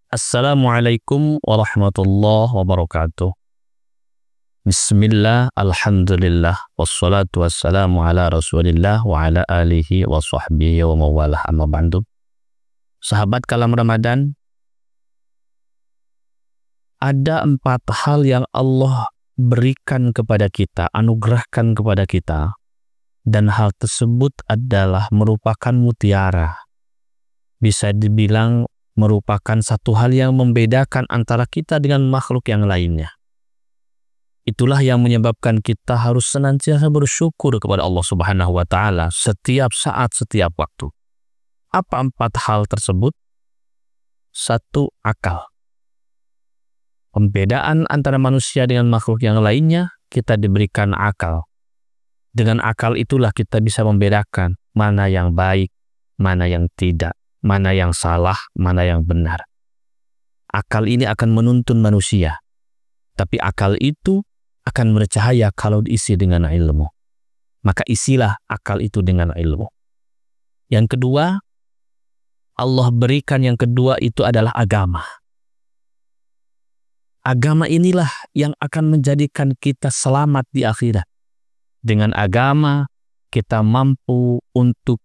Assalamualaikum warahmatullahi wabarakatuh. Bismillah, alhamdulillah, wassalatu wassalamu ala rasulillah wa ala alihi wa sahbihi wa mawalah amma ba'du. Sahabat Kalam Ramadan, ada 4 hal yang Allah berikan kepada kita, anugerahkan kepada kita, dan hal tersebut adalah merupakan mutiara. Bisa dibilang merupakan satu hal yang membedakan antara kita dengan makhluk yang lainnya. Itulah yang menyebabkan kita harus senantiasa bersyukur kepada Allah Subhanahu wa Ta'ala setiap saat, setiap waktu. Apa 4 hal tersebut? 1. Akal. Pembedaan antara manusia dengan makhluk yang lainnya, kita diberikan akal. Dengan akal itulah kita bisa membedakan mana yang baik, mana yang tidak, mana yang salah, mana yang benar. Akal ini akan menuntun manusia, tapi akal itu akan bercahaya kalau diisi dengan ilmu. Maka isilah akal itu dengan ilmu. Yang kedua, Allah berikan yang kedua itu adalah agama. Agama inilah yang akan menjadikan kita selamat di akhirat. Dengan agama, kita mampu untuk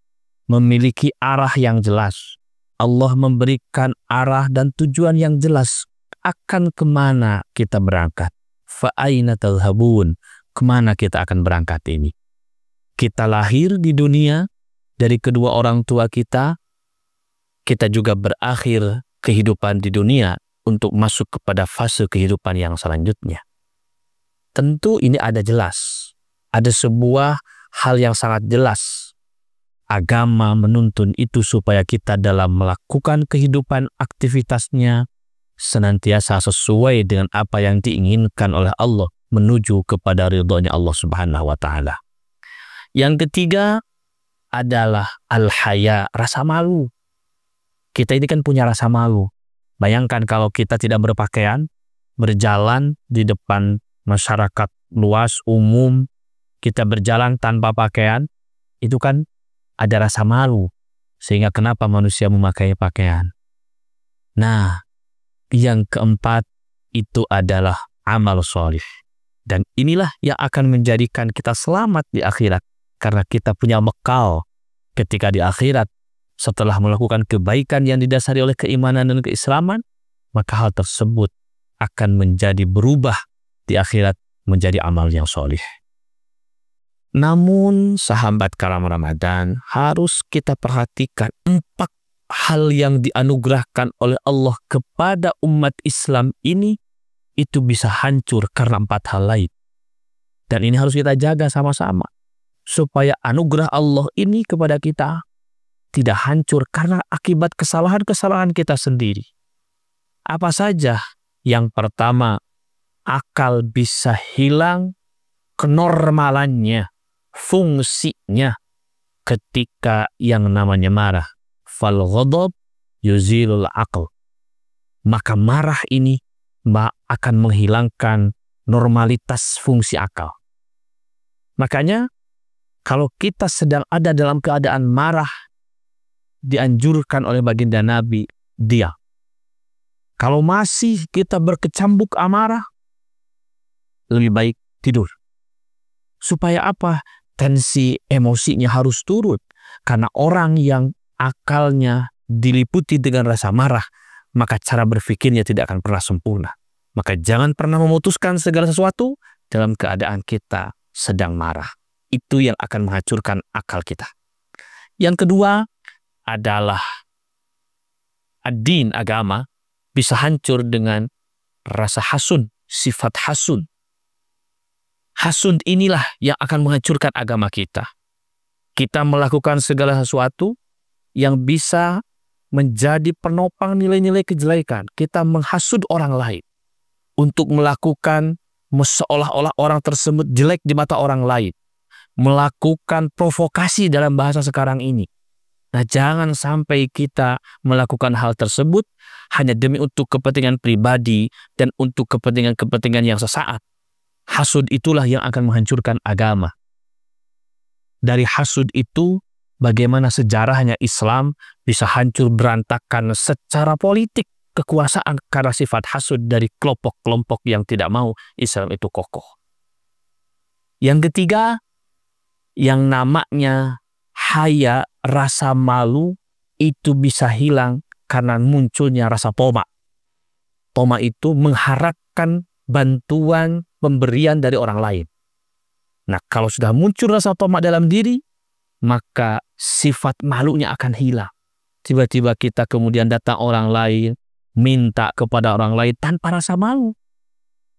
memiliki arah yang jelas. Allah memberikan arah dan tujuan yang jelas akan kemana kita berangkat. Fa'aina tadhhabun, kemana kita akan berangkat ini. Kita lahir di dunia dari kedua orang tua kita juga berakhir kehidupan di dunia untuk masuk kepada fase kehidupan yang selanjutnya. Tentu ini ada jelas, ada sebuah hal yang sangat jelas. Agama menuntun itu supaya kita dalam melakukan kehidupan aktivitasnya senantiasa sesuai dengan apa yang diinginkan oleh Allah menuju kepada ridhonya Allah Subhanahu wa Ta'ala. Yang ketiga adalah al-haya, rasa malu. Kita ini kan punya rasa malu. Bayangkan kalau kita tidak berpakaian, berjalan di depan masyarakat luas, umum, kita berjalan tanpa pakaian, itu kan ada rasa malu, sehingga kenapa manusia memakai pakaian. Nah, yang keempat itu adalah amal sholih. Dan inilah yang akan menjadikan kita selamat di akhirat. Karena kita punya bekal ketika di akhirat. Setelah melakukan kebaikan yang didasari oleh keimanan dan keislaman, maka hal tersebut akan menjadi berubah di akhirat menjadi amal yang sholih. Namun sahabat Kalam Ramadan, harus kita perhatikan 4 hal yang dianugerahkan oleh Allah kepada umat Islam ini itu bisa hancur karena 4 hal lain. Dan ini harus kita jaga sama-sama supaya anugerah Allah ini kepada kita tidak hancur karena akibat kesalahan-kesalahan kita sendiri. Apa saja? Yang pertama, akal bisa hilang kenormalannya, fungsinya ketika yang namanya marah. Fal ghadab yuzilul aql. Maka marah ini akan menghilangkan normalitas fungsi akal. Makanya kalau kita sedang ada dalam keadaan marah, dianjurkan oleh baginda Nabi diam. Kalau masih kita berkecambuk amarah, lebih baik tidur. Supaya apa? Tensi emosinya harus turun. Karena orang yang akalnya diliputi dengan rasa marah, maka cara berpikirnya tidak akan pernah sempurna. Maka jangan pernah memutuskan segala sesuatu dalam keadaan kita sedang marah. Itu yang akan menghancurkan akal kita. Yang kedua adalah ad-din, agama, bisa hancur dengan rasa hasun, sifat hasun. Hasun inilah yang akan menghancurkan agama kita. Kita melakukan segala sesuatu yang bisa menjadi penopang nilai-nilai kejelekan. Kita menghasut orang lain untuk melakukan seolah-olah orang tersebut jelek di mata orang lain. Melakukan provokasi dalam bahasa sekarang ini. Nah, jangan sampai kita melakukan hal tersebut hanya demi untuk kepentingan pribadi dan untuk kepentingan-kepentingan yang sesaat. Hasud itulah yang akan menghancurkan agama. Dari hasud itu, bagaimana sejarahnya Islam bisa hancur berantakan secara politik, kekuasaan karena sifat hasud dari kelompok-kelompok yang tidak mau Islam itu kokoh. Yang ketiga, yang namanya haya, rasa malu itu bisa hilang karena munculnya rasa toma. Toma itu mengharapkan bantuan, pemberian dari orang lain. Nah, kalau sudah muncul rasa toma dalam diri, maka sifat malunya akan hilang. Tiba-tiba kita kemudian datang orang lain, minta kepada orang lain tanpa rasa malu.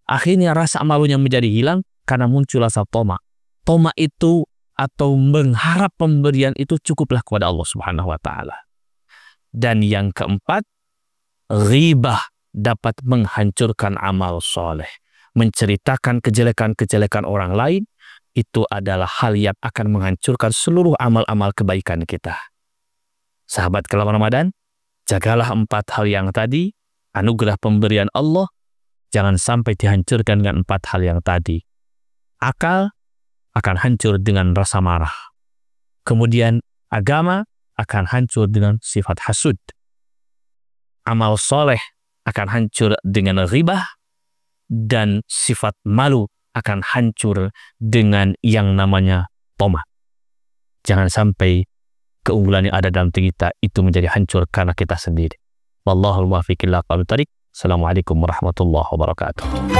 Akhirnya rasa malunya menjadi hilang karena muncul rasa toma. Toma itu atau mengharap pemberian itu cukuplah kepada Allah Subhanahu wa Ta'ala. Dan yang keempat, ghibah dapat menghancurkan amal soleh. Menceritakan kejelekan-kejelekan orang lain, itu adalah hal yang akan menghancurkan seluruh amal-amal kebaikan kita. Sahabat Kalam Ramadan, jagalah 4 hal yang tadi, anugerah pemberian Allah, jangan sampai dihancurkan dengan 4 hal yang tadi. Akal akan hancur dengan rasa marah. Kemudian agama akan hancur dengan sifat hasud. Amal soleh akan hancur dengan ghibah, dan sifat malu akan hancur dengan yang namanya toma. Jangan sampai keunggulan yang ada dalam diri kita itu menjadi hancur karena kita sendiri. Wallahul muwaffiq ila aqwamit thoriq. Assalamualaikum warahmatullahi wabarakatuh.